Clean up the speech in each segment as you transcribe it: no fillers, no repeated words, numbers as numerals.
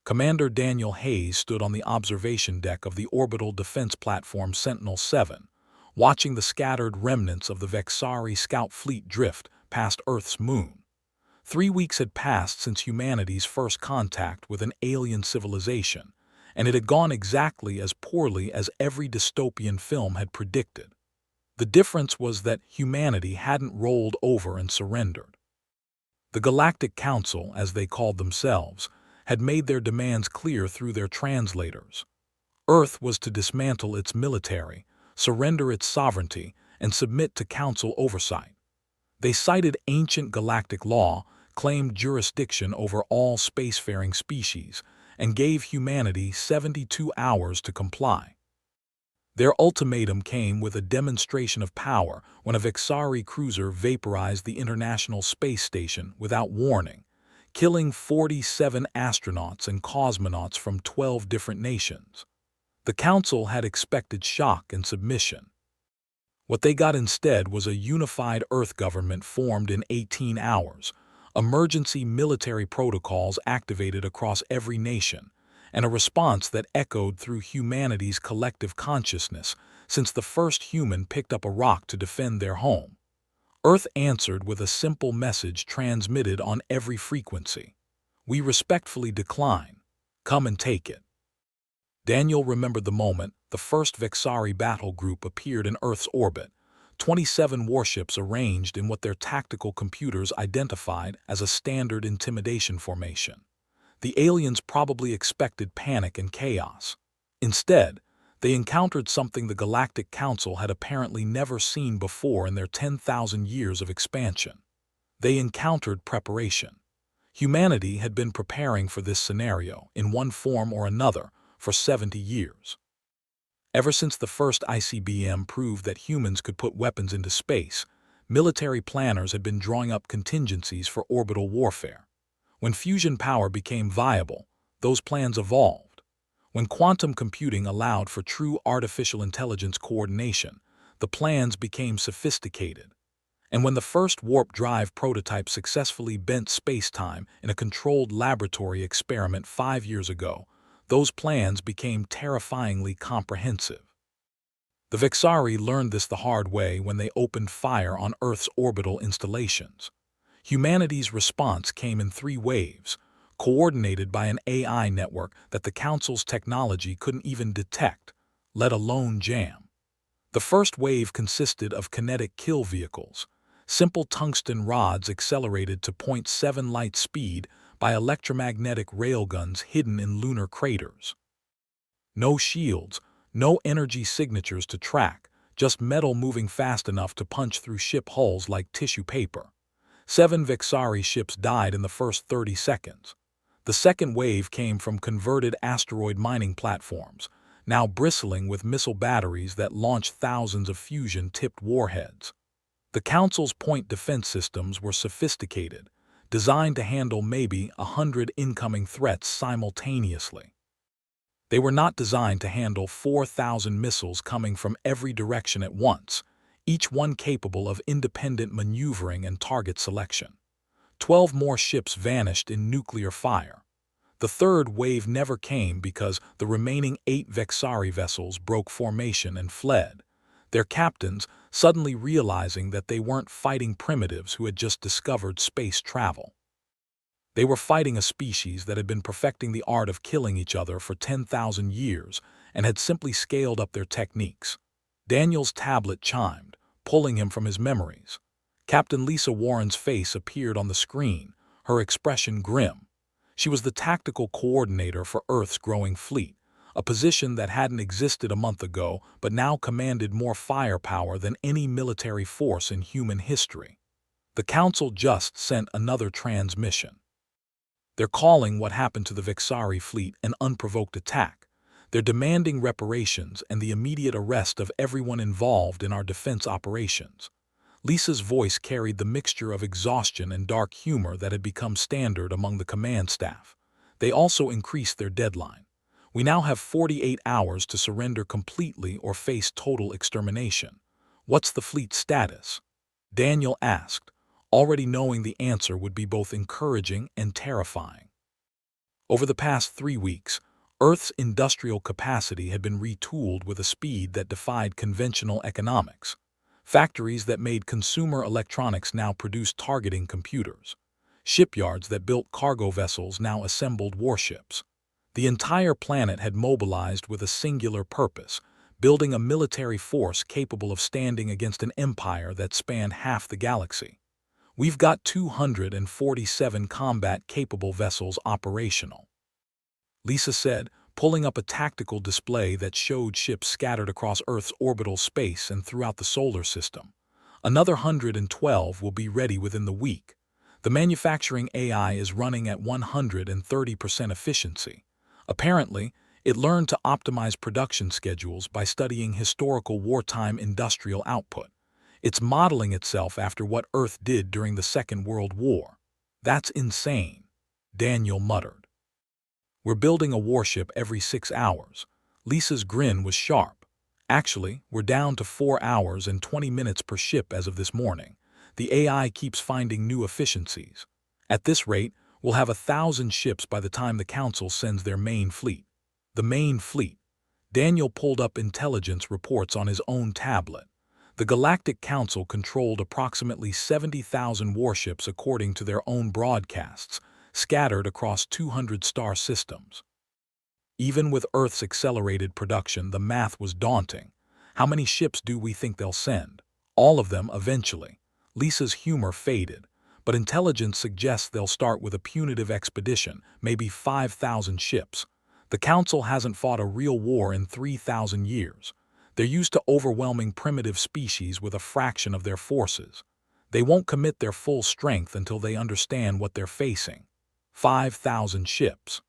Commander Daniel Hayes stood on the observation deck of the orbital defense platform Sentinel-7, watching the scattered remnants of the Vexari scout fleet drift past Earth's moon. 3 weeks had passed since humanity's first contact with an alien civilization, and it had gone exactly as poorly as every dystopian film had predicted. The difference was that humanity hadn't rolled over and surrendered. The Galactic Council, as they called themselves, had made their demands clear through their translators. Earth was to dismantle its military, surrender its sovereignty, and submit to Council oversight. They cited ancient galactic law, claimed jurisdiction over all spacefaring species, and gave humanity 72 hours to comply. Their ultimatum came with a demonstration of power when a Vexari cruiser vaporized the International Space Station without warning, killing 47 astronauts and cosmonauts from 12 different nations. The Council had expected shock and submission. What they got instead was a unified Earth government formed in 18 hours, emergency military protocols activated across every nation, and a response that echoed through humanity's collective consciousness since the first human picked up a rock to defend their home. Earth answered with a simple message transmitted on every frequency. We respectfully decline. Come and take it. Daniel remembered the moment the first Vexari battle group appeared in Earth's orbit, 27 warships arranged in what their tactical computers identified as a standard intimidation formation. The aliens probably expected panic and chaos. Instead, they encountered something the Galactic Council had apparently never seen before in their 10,000 years of expansion. They encountered preparation. Humanity had been preparing for this scenario, in one form or another, for 70 years. Ever since the first ICBM proved that humans could put weapons into space, military planners had been drawing up contingencies for orbital warfare. When fusion power became viable, those plans evolved. When quantum computing allowed for true artificial intelligence coordination, the plans became sophisticated. And when the first warp drive prototype successfully bent space-time in a controlled laboratory experiment 5 years ago, those plans became terrifyingly comprehensive. The Vexari learned this the hard way when they opened fire on Earth's orbital installations. Humanity's response came in 3 waves, coordinated by an AI network that the Council's technology couldn't even detect, let alone jam. The first wave consisted of kinetic kill vehicles, simple tungsten rods accelerated to 0.7 light speed by electromagnetic railguns hidden in lunar craters. No shields, no energy signatures to track, just metal moving fast enough to punch through ship hulls like tissue paper. 7 Vexari ships died in the first 30 seconds. The second wave came from converted asteroid mining platforms, now bristling with missile batteries that launched thousands of fusion-tipped warheads. The Council's point defense systems were sophisticated, designed to handle maybe 100 incoming threats simultaneously. They were not designed to handle 4,000 missiles coming from every direction at once, each one capable of independent maneuvering and target selection. 12 more ships vanished in nuclear fire. The third wave never came because the remaining 8 Vexari vessels broke formation and fled, their captains suddenly realizing that they weren't fighting primitives who had just discovered space travel. They were fighting a species that had been perfecting the art of killing each other for 10,000 years and had simply scaled up their techniques. Daniel's tablet chimed, pulling him from his memories. Captain Lisa Warren's face appeared on the screen, her expression grim. She was the tactical coordinator for Earth's growing fleet, a position that hadn't existed a month ago but now commanded more firepower than any military force in human history. The Council just sent another transmission. They're calling what happened to the Vexari fleet an unprovoked attack. They're demanding reparations and the immediate arrest of everyone involved in our defense operations. Lisa's voice carried the mixture of exhaustion and dark humor that had become standard among the command staff. They also increased their deadline. We now have 48 hours to surrender completely or face total extermination. What's the fleet's status? Daniel asked, already knowing the answer would be both encouraging and terrifying. Over the past 3 weeks, Earth's industrial capacity had been retooled with a speed that defied conventional economics. Factories that made consumer electronics now produced targeting computers. Shipyards that built cargo vessels now assembled warships. The entire planet had mobilized with a singular purpose, building a military force capable of standing against an empire that spanned half the galaxy. We've got 247 combat-capable vessels operational, Lisa said, pulling up a tactical display that showed ships scattered across Earth's orbital space and throughout the solar system. Another 112 will be ready within the week. The manufacturing AI is running at 130% efficiency. Apparently, it learned to optimize production schedules by studying historical wartime industrial output. It's modeling itself after what Earth did during the Second World War. That's insane, Daniel muttered. We're building a warship every 6 hours. Lisa's grin was sharp. Actually, we're down to 4 hours and 20 minutes per ship as of this morning. The AI keeps finding new efficiencies. At this rate, we'll have 1,000 ships by the time the Council sends their main fleet. The main fleet. Daniel pulled up intelligence reports on his own tablet. The Galactic Council controlled approximately 70,000 warships according to their own broadcasts, scattered across 200 star systems. Even with Earth's accelerated production, the math was daunting. How many ships do we think they'll send? All of them eventually. Lisa's humor faded, but intelligence suggests they'll start with a punitive expedition, maybe 5,000 ships. The Council hasn't fought a real war in 3,000 years. They're used to overwhelming primitive species with a fraction of their forces. They won't commit their full strength until they understand what they're facing. 5,000 ships.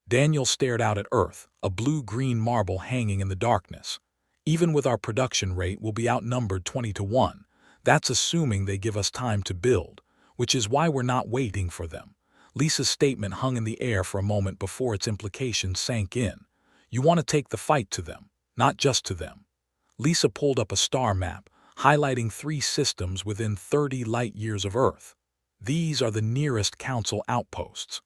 Daniel stared out at Earth, a blue-green marble hanging in the darkness. Even with our production rate, we'll be outnumbered 20-1. That's assuming they give us time to build, which is why we're not waiting for them. Lisa's statement hung in the air for a moment before its implications sank in. You want to take the fight to them, not just to them. Lisa pulled up a star map, highlighting 3 systems within 30 light-years of Earth. These are the nearest Council outposts.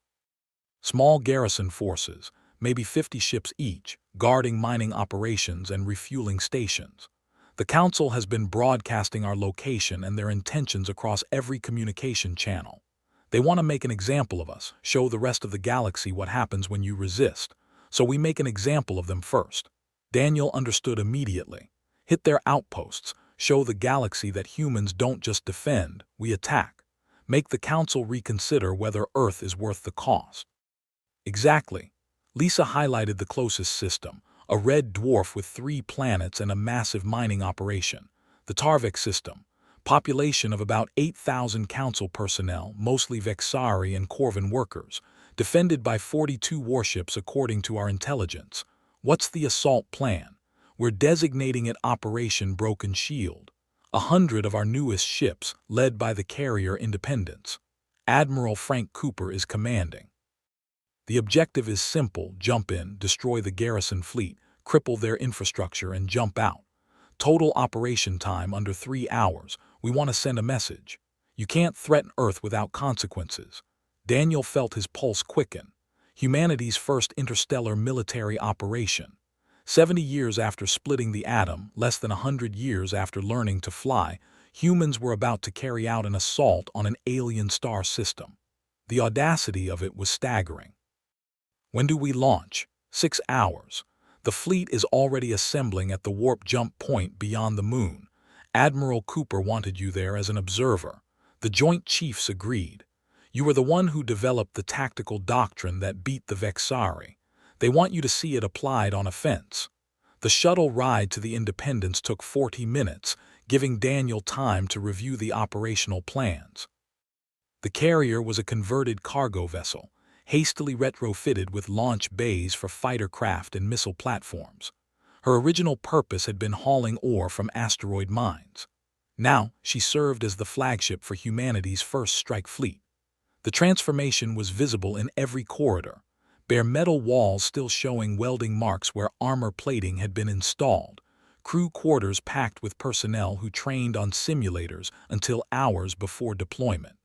Small garrison forces, maybe 50 ships each, guarding mining operations and refueling stations. The Council has been broadcasting our location and their intentions across every communication channel. They want to make an example of us, show the rest of the galaxy what happens when you resist. So we make an example of them first. Daniel understood immediately. Hit their outposts, show the galaxy that humans don't just defend, we attack. Make the Council reconsider whether Earth is worth the cost. Exactly. Lisa highlighted the closest system, a red dwarf with 3 planets and a massive mining operation. The Tarvik system. Population of about 8,000 Council personnel, mostly Vexari and Corvin workers. Defended by 42 warships according to our intelligence. What's the assault plan? We're designating it Operation Broken Shield. 100 of our newest ships, led by the carrier Independence. Admiral Frank Cooper is commanding. The objective is simple: jump in, destroy the garrison fleet, cripple their infrastructure, and jump out. Total operation time under 3 hours. We want to send a message. You can't threaten Earth without consequences. Daniel felt his pulse quicken. Humanity's first interstellar military operation. 70 years after splitting the atom, less than 100 years after learning to fly, humans were about to carry out an assault on an alien star system. The audacity of it was staggering. When do we launch? 6 hours. The fleet is already assembling at the warp jump point beyond the moon. Admiral Cooper wanted you there as an observer. The Joint Chiefs agreed. You were the one who developed the tactical doctrine that beat the Vexari. They want you to see it applied on offense. The shuttle ride to the Independence took 40 minutes, giving Daniel time to review the operational plans. The carrier was a converted cargo vessel, hastily retrofitted with launch bays for fighter craft and missile platforms. Her original purpose had been hauling ore from asteroid mines. Now, she served as the flagship for humanity's first strike fleet. The transformation was visible in every corridor. Bare metal walls still showing welding marks where armor plating had been installed. Crew quarters packed with personnel who trained on simulators until hours before deployment.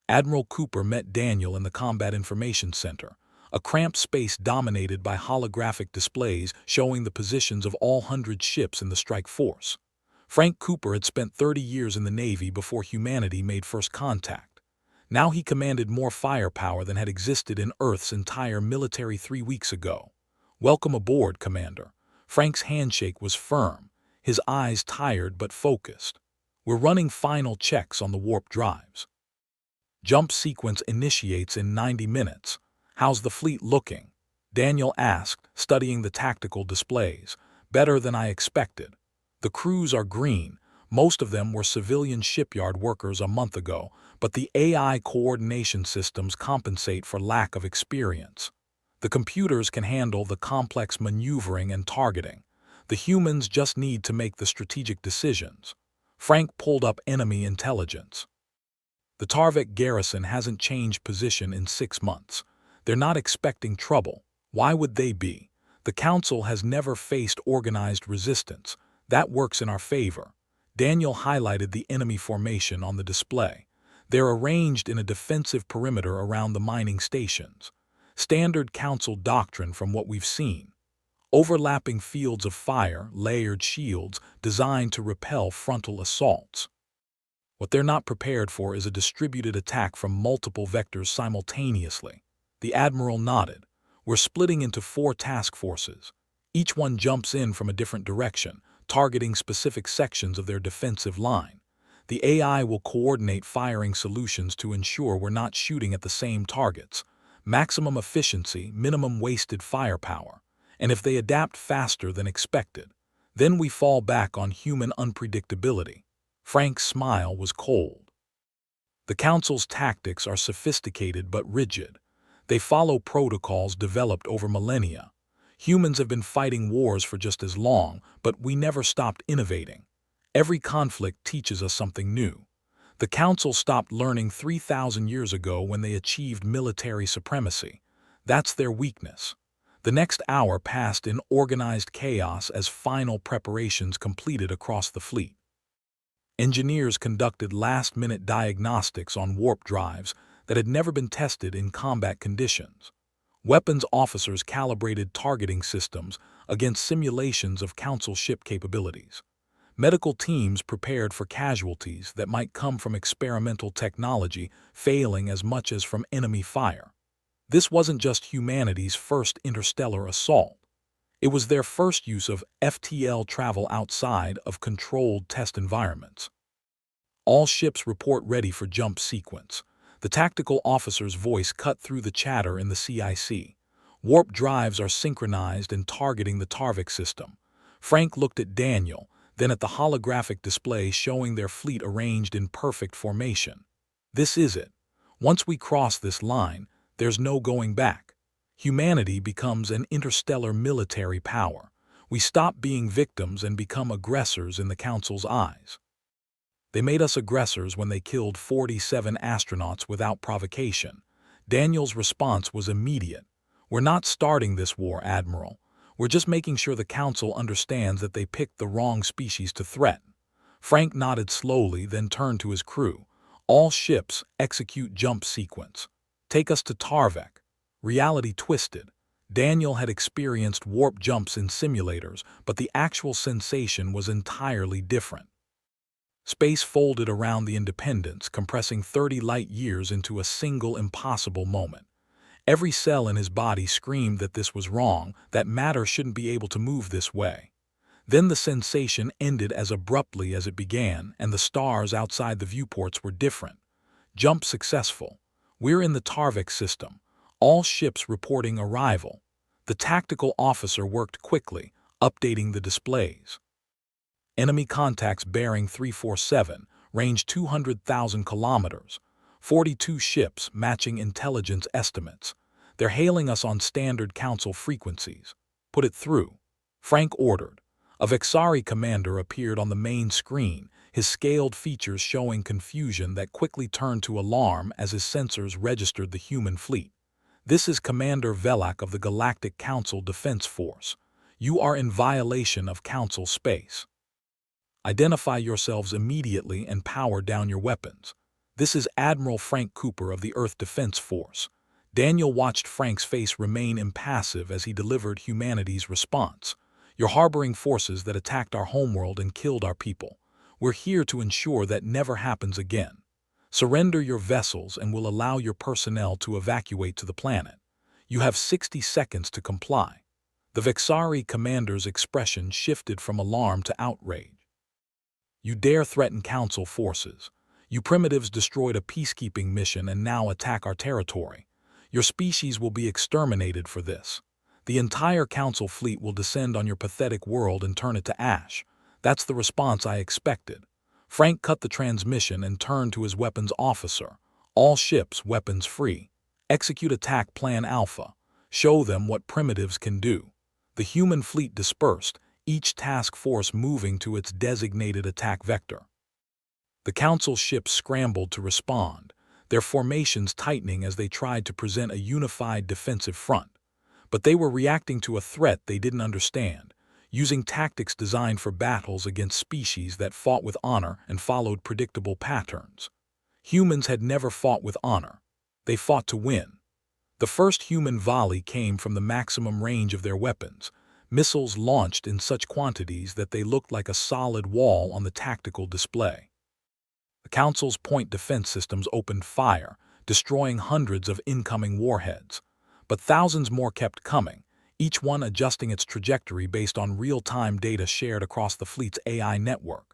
Admiral Cooper met Daniel in the Combat Information Center, a cramped space dominated by holographic displays showing the positions of all 100 ships in the strike force. Frank Cooper had spent 30 years in the Navy before humanity made first contact. Now he commanded more firepower than had existed in Earth's entire military 3 weeks ago. "Welcome aboard, Commander." Frank's handshake was firm, his eyes tired but focused. "We're running final checks on the warp drives. Jump sequence initiates in 90 minutes. How's the fleet looking?" Daniel asked, studying the tactical displays. "Better than I expected. The crews are green. Most of them were civilian shipyard workers a month ago, but the AI coordination systems compensate for lack of experience. The computers can handle the complex maneuvering and targeting. The humans just need to make the strategic decisions." Frank pulled up enemy intelligence. "The Tarvik garrison hasn't changed position in 6 months. They're not expecting trouble. Why would they be? The Council has never faced organized resistance. That works in our favor." Daniel highlighted the enemy formation on the display. "They're arranged in a defensive perimeter around the mining stations. Standard Council doctrine from what we've seen. Overlapping fields of fire, layered shields designed to repel frontal assaults. What they're not prepared for is a distributed attack from multiple vectors simultaneously." The Admiral nodded. "We're splitting into 4 task forces. Each one jumps in from a different direction, targeting specific sections of their defensive line. The AI will coordinate firing solutions to ensure we're not shooting at the same targets. Maximum efficiency, minimum wasted firepower. And if they adapt faster than expected, then we fall back on human unpredictability." Frank's smile was cold. "The Council's tactics are sophisticated but rigid. They follow protocols developed over millennia. Humans have been fighting wars for just as long, but we never stopped innovating. Every conflict teaches us something new. The Council stopped learning 3,000 years ago when they achieved military supremacy. That's their weakness." The next hour passed in organized chaos as final preparations completed across the fleet. Engineers conducted last-minute diagnostics on warp drives that had never been tested in combat conditions. Weapons officers calibrated targeting systems against simulations of Council ship capabilities. Medical teams prepared for casualties that might come from experimental technology failing as much as from enemy fire. This wasn't just humanity's first interstellar assault. It was their first use of FTL travel outside of controlled test environments. "All ships report ready for jump sequence." The tactical officer's voice cut through the chatter in the CIC. "Warp drives are synchronized and targeting the Tarvik system." Frank looked at Daniel, then at the holographic display showing their fleet arranged in perfect formation. "This is it. Once we cross this line, there's no going back. Humanity becomes an interstellar military power. We stop being victims and become aggressors in the Council's eyes. They made us aggressors when they killed 47 astronauts without provocation." Daniel's response was immediate. "We're not starting this war, Admiral. We're just making sure the Council understands that they picked the wrong species to threaten." Frank nodded slowly, then turned to his crew. "All ships, execute jump sequence. Take us to Tarvik." Reality twisted. Daniel had experienced warp jumps in simulators, but the actual sensation was entirely different. Space folded around the Independence, compressing 30 light-years into a single impossible moment. Every cell in his body screamed that this was wrong, that matter shouldn't be able to move this way. Then the sensation ended as abruptly as it began, and the stars outside the viewports were different. "Jump successful. We're in the Tarvik system. All ships reporting arrival." The tactical officer worked quickly, updating the displays. "Enemy contacts bearing 347, range 200,000 kilometers. 42 ships matching intelligence estimates. They're hailing us on standard Council frequencies. Put it through." Frank ordered. A Vexari commander appeared on the main screen, his scaled features showing confusion that quickly turned to alarm as his sensors registered the human fleet. "This is Commander Velak of the Galactic Council Defense Force. You are in violation of Council space. Identify yourselves immediately and power down your weapons." This is Admiral Frank Cooper of the Earth Defense Force. Daniel watched Frank's face remain impassive as he delivered humanity's response. You're harboring forces that attacked our homeworld and killed our people. We're here to ensure that never happens again. Surrender your vessels and we'll allow your personnel to evacuate to the planet. You have 60 seconds to comply. The Vexari commander's expression shifted from alarm to outrage. You dare threaten Council forces. You primitives destroyed a peacekeeping mission and now attack our territory. Your species will be exterminated for this. The entire Council fleet will descend on your pathetic world and turn it to ash. That's the response I expected. Frank cut the transmission and turned to his weapons officer. All ships weapons free. Execute attack plan Alpha. Show them what primitives can do. The human fleet dispersed, each task force moving to its designated attack vector. The Council ships scrambled to respond, their formations tightening as they tried to present a unified defensive front. But they were reacting to a threat they didn't understand, using tactics designed for battles against species that fought with honor and followed predictable patterns. Humans had never fought with honor. They fought to win. The first human volley came from the maximum range of their weapons, missiles launched in such quantities that they looked like a solid wall on the tactical display. The Council's point defense systems opened fire, destroying hundreds of incoming warheads. But thousands more kept coming, each one adjusting its trajectory based on real-time data shared across the fleet's AI network.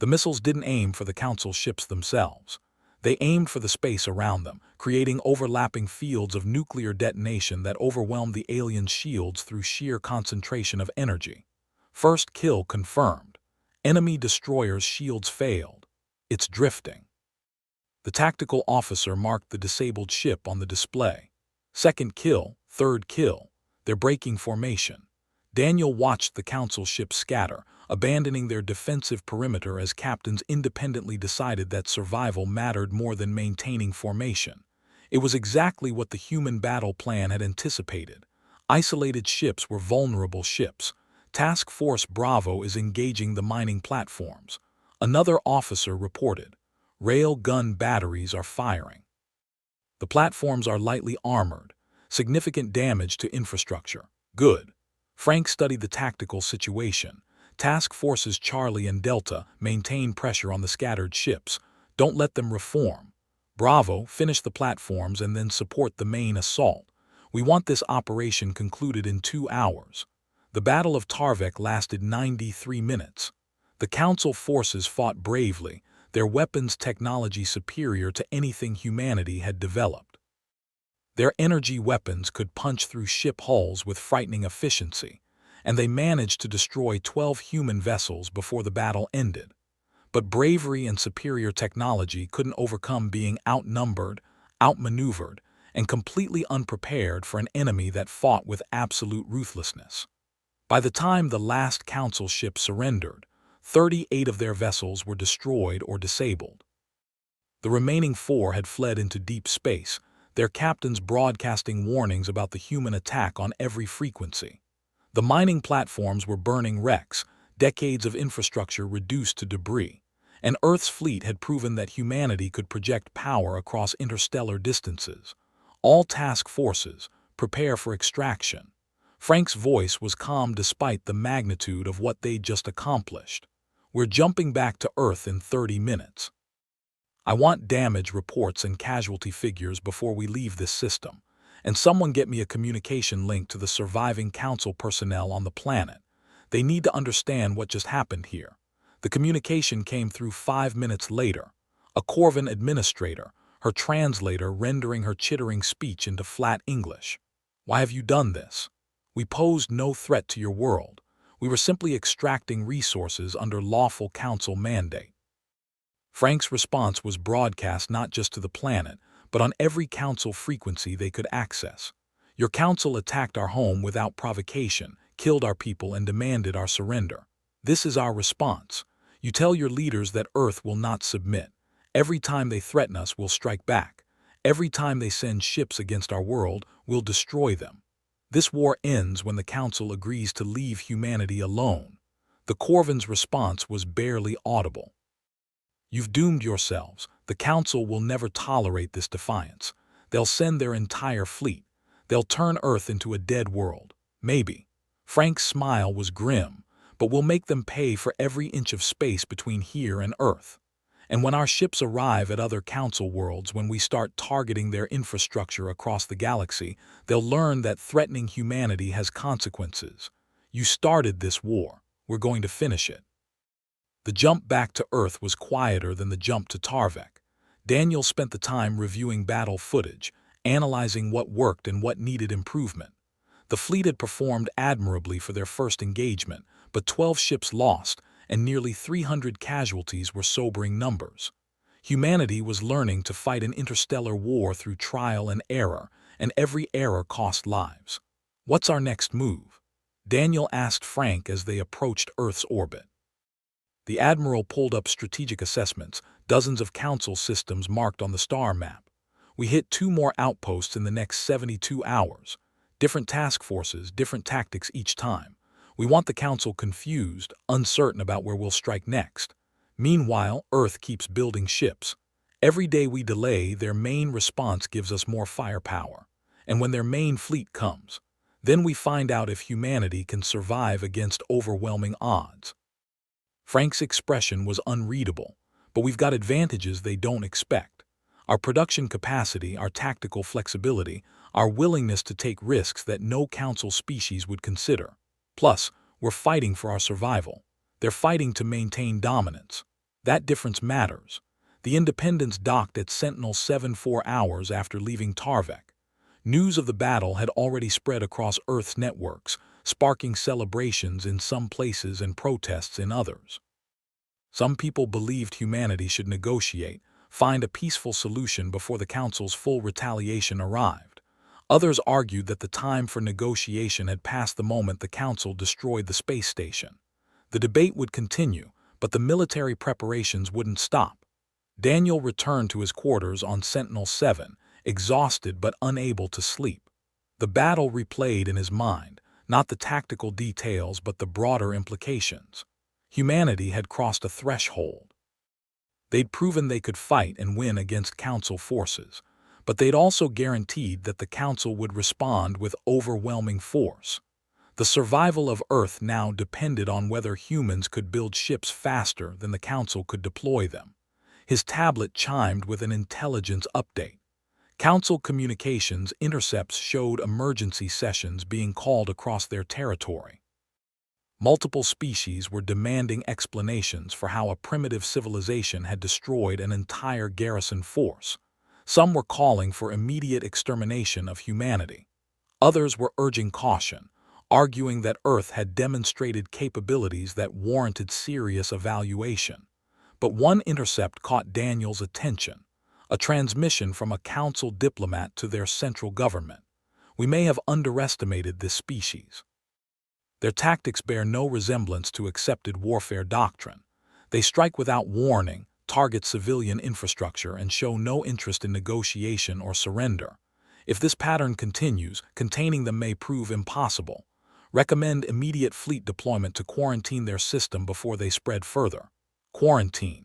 The missiles didn't aim for the Council ships themselves. They aimed for the space around them, creating overlapping fields of nuclear detonation that overwhelmed the alien shields through sheer concentration of energy. First kill confirmed. Enemy destroyer's shields failed. It's drifting. The tactical officer marked the disabled ship on the display. Second kill, third kill. They're breaking formation. Daniel watched the Council ships scatter, abandoning their defensive perimeter as captains independently decided that survival mattered more than maintaining formation. It was exactly what the human battle plan had anticipated. Isolated ships were vulnerable ships. Task Force Bravo is engaging the mining platforms. Another officer reported, rail gun batteries are firing. The platforms are lightly armored. Significant damage to infrastructure. Good. Frank studied the tactical situation. Task Forces Charlie and Delta maintain pressure on the scattered ships. Don't let them reform. Bravo, finish the platforms and then support the main assault. We want this operation concluded in 2 hours. The Battle of Tarvek lasted 93 minutes. The Council forces fought bravely, their weapons technology superior to anything humanity had developed. Their energy weapons could punch through ship hulls with frightening efficiency, and they managed to destroy 12 human vessels before the battle ended. But bravery and superior technology couldn't overcome being outnumbered, outmaneuvered, and completely unprepared for an enemy that fought with absolute ruthlessness. By the time the last Council ship surrendered, 38 of their vessels were destroyed or disabled. The remaining 4 had fled into deep space, their captains broadcasting warnings about the human attack on every frequency. The mining platforms were burning wrecks, decades of infrastructure reduced to debris, and Earth's fleet had proven that humanity could project power across interstellar distances. All task forces, prepare for extraction. Frank's voice was calm despite the magnitude of what they'd just accomplished. We're jumping back to Earth in 30 minutes. I want damage reports and casualty figures before we leave this system, and someone get me a communication link to the surviving Council personnel on the planet. They need to understand what just happened here. The communication came through 5 minutes later. A Corvan administrator, her translator rendering her chittering speech into flat English. Why have you done this? We posed no threat to your world. We were simply extracting resources under lawful Council mandate. Frank's response was broadcast not just to the planet, but on every Council frequency they could access. Your Council attacked our home without provocation, killed our people and demanded our surrender. This is our response. You tell your leaders that Earth will not submit. Every time they threaten us, we'll strike back. Every time they send ships against our world, we'll destroy them. This war ends when the Council agrees to leave humanity alone. The Corvan's response was barely audible. You've doomed yourselves. The The Council will never tolerate this defiance. They'll send their entire fleet. They'll turn Earth into a dead world. Maybe. Frank's smile was grim, but we'll make them pay for every inch of space between here and Earth. And when our ships arrive at other Council worlds, when we start targeting their infrastructure across the galaxy, they'll learn that threatening humanity has consequences. You started this war. We're going to finish it. The jump back to Earth was quieter than the jump to Tarvek. Daniel spent the time reviewing battle footage, analyzing what worked and what needed improvement. The fleet had performed admirably for their first engagement, but 12 ships lost, and nearly 300 casualties were sobering numbers. Humanity was learning to fight an interstellar war through trial and error, and every error cost lives. What's our next move? Daniel asked Frank as they approached Earth's orbit. The Admiral pulled up strategic assessments, dozens of Council systems marked on the star map. We hit 2 more outposts in the next 72 hours. Different task forces, different tactics each time. We want the Council confused, uncertain about where we'll strike next. Meanwhile, Earth keeps building ships. Every day we delay, their main response gives us more firepower. And when their main fleet comes, then we find out if humanity can survive against overwhelming odds. Frank's expression was unreadable, but we've got advantages they don't expect. Our production capacity, our tactical flexibility, our willingness to take risks that no Council species would consider. Plus, we're fighting for our survival. They're fighting to maintain dominance. That difference matters. The Independence docked at Sentinel-7 4 hours after leaving Tarvek. News of the battle had already spread across Earth's networks, sparking celebrations in some places and protests in others. Some people believed humanity should negotiate, find a peaceful solution before the Council's full retaliation arrived. Others argued that the time for negotiation had passed the moment the Council destroyed the space station. The debate would continue, but the military preparations wouldn't stop. Daniel returned to his quarters on Sentinel-7, exhausted but unable to sleep. The battle replayed in his mind, not the tactical details but the broader implications. Humanity had crossed a threshold. They'd proven they could fight and win against Council forces, but they'd also guaranteed that the Council would respond with overwhelming force. The survival of Earth now depended on whether humans could build ships faster than the Council could deploy them. His tablet chimed with an intelligence update. Council communications intercepts showed emergency sessions being called across their territory. Multiple species were demanding explanations for how a primitive civilization had destroyed an entire garrison force. Some were calling for immediate extermination of humanity. Others were urging caution, arguing that Earth had demonstrated capabilities that warranted serious evaluation. But one intercept caught Daniel's attention, a transmission from a Council diplomat to their central government. We may have underestimated this species. Their tactics bear no resemblance to accepted warfare doctrine. They strike without warning, target civilian infrastructure, and show no interest in negotiation or surrender. If this pattern continues, containing them may prove impossible. Recommend immediate fleet deployment to quarantine their system before they spread further. Quarantine.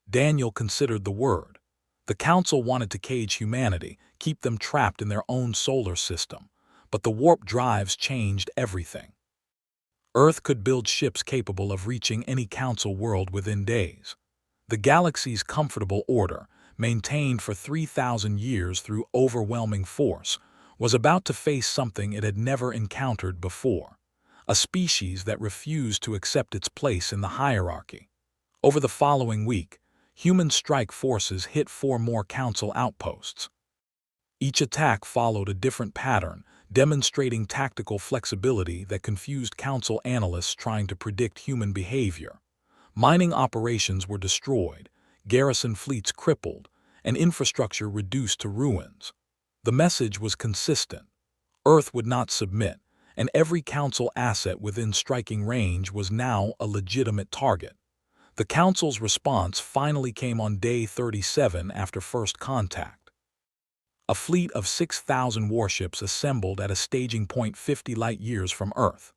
Daniel considered the word. The Council wanted to cage humanity, keep them trapped in their own solar system. But the warp drives changed everything. Earth could build ships capable of reaching any Council world within days. The galaxy's comfortable order, maintained for 3,000 years through overwhelming force, was about to face something it had never encountered before, a species that refused to accept its place in the hierarchy. Over the following week, human strike forces hit 4 more Council outposts. Each attack followed a different pattern, demonstrating tactical flexibility that confused Council analysts trying to predict human behavior. Mining operations were destroyed, garrison fleets crippled, and infrastructure reduced to ruins. The message was consistent. Earth would not submit, and every Council asset within striking range was now a legitimate target. The Council's response finally came on day 37 after first contact. A fleet of 6,000 warships assembled at a staging point 50 light-years from Earth.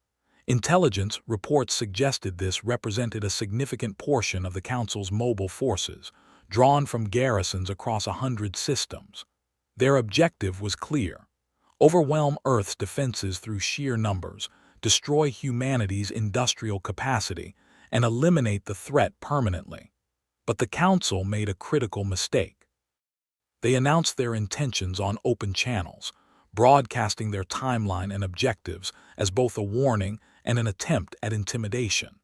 Intelligence reports suggested this represented a significant portion of the Council's mobile forces, drawn from garrisons across 100 systems. Their objective was clear: overwhelm Earth's defenses through sheer numbers, destroy humanity's industrial capacity, and eliminate the threat permanently. But the Council made a critical mistake. They announced their intentions on open channels, broadcasting their timeline and objectives as both a warning and an attempt at intimidation.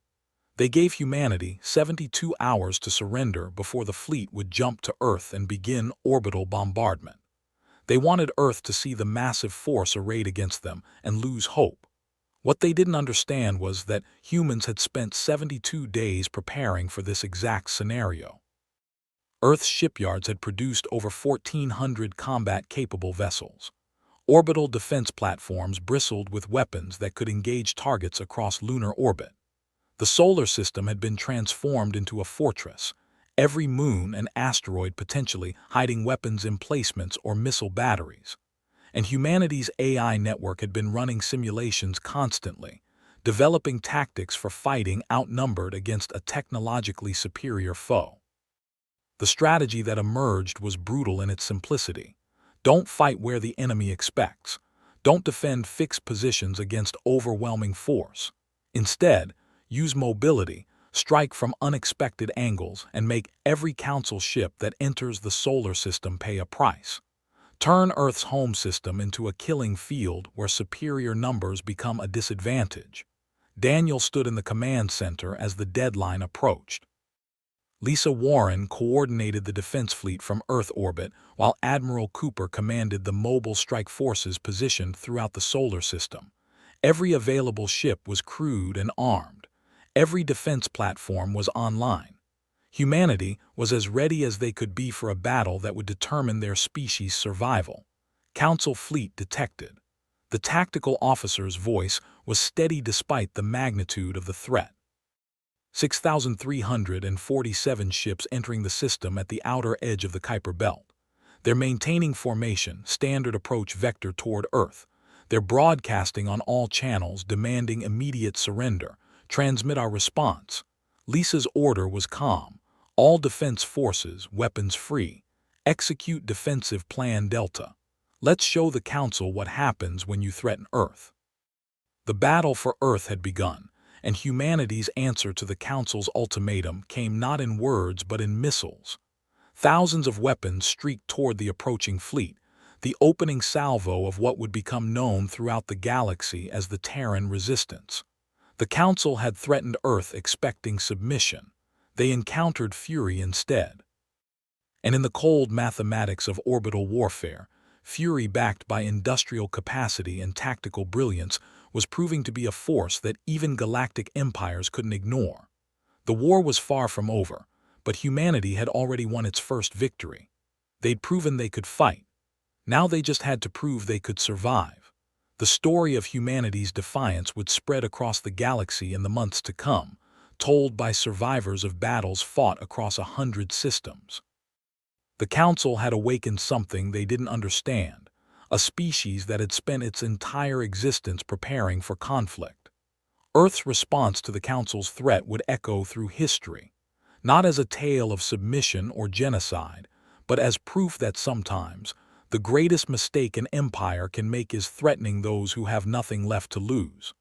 They gave humanity 72 hours to surrender before the fleet would jump to Earth and begin orbital bombardment. They wanted Earth to see the massive force arrayed against them and lose hope. What they didn't understand was that humans had spent 72 days preparing for this exact scenario. Earth's shipyards had produced over 1,400 combat-capable vessels. Orbital defense platforms bristled with weapons that could engage targets across lunar orbit. The solar system had been transformed into a fortress, every moon and asteroid potentially hiding weapons emplacements or missile batteries. And humanity's AI network had been running simulations constantly, developing tactics for fighting outnumbered against a technologically superior foe. The strategy that emerged was brutal in its simplicity. Don't fight where the enemy expects. Don't defend fixed positions against overwhelming force. Instead, use mobility, strike from unexpected angles, and make every Council ship that enters the solar system pay a price. Turn Earth's home system into a killing field where superior numbers become a disadvantage. Daniel stood in the command center as the deadline approached. Lisa Warren coordinated the defense fleet from Earth orbit, while Admiral Cooper commanded the mobile strike forces positioned throughout the solar system. Every available ship was crewed and armed. Every defense platform was online. Humanity was as ready as they could be for a battle that would determine their species' survival. Council fleet detected. The tactical officer's voice was steady despite the magnitude of the threat. 6,347 ships entering the system at the outer edge of the Kuiper Belt. They're maintaining formation, standard approach vector toward Earth. They're broadcasting on all channels, demanding immediate surrender. Transmit our response. Lisa's order was calm. All defense forces, weapons free. Execute defensive plan Delta. Let's show the Council what happens when you threaten Earth. The battle for Earth had begun, and humanity's answer to the Council's ultimatum came not in words but in missiles. Thousands of weapons streaked toward the approaching fleet, the opening salvo of what would become known throughout the galaxy as the Terran Resistance. The Council had threatened Earth expecting submission. They encountered fury instead. And in the cold mathematics of orbital warfare, fury backed by industrial capacity and tactical brilliance was proving to be a force that even galactic empires couldn't ignore. The war was far from over, but humanity had already won its first victory. They'd proven they could fight. Now they just had to prove they could survive. The story of humanity's defiance would spread across the galaxy in the months to come, told by survivors of battles fought across 100 systems. The Council had awakened something they didn't understand, a species that had spent its entire existence preparing for conflict. Earth's response to the Council's threat would echo through history, not as a tale of submission or genocide, but as proof that sometimes the greatest mistake an empire can make is threatening those who have nothing left to lose.